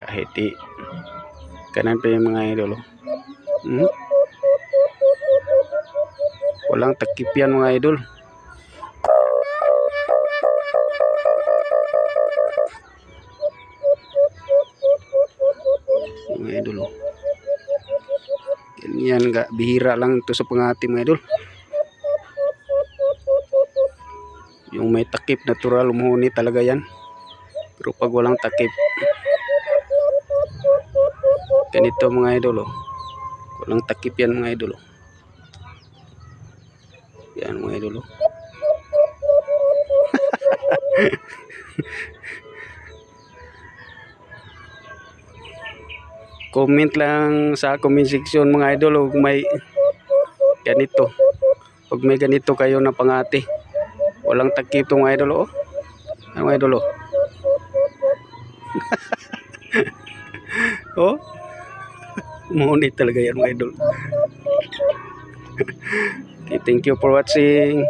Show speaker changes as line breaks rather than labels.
Kahit kanan pa yung mga idol. Walang takip yan mga idol. Mga idol. Yan nga, bihira lang ito sa pangati mga idol. Yung may takip, natural, umuhuni talaga yan. Pero pag walang takip, ganito mga idol. Walang takip yan mga idol. Yan mga idol. Comment lang sa comment section mga idol kung may ganito. Pag may ganito kayo na pangati, walang takip itong mga idol. Mga idol. Ngunit talaga yan mga idol. Okay, thank you for watching.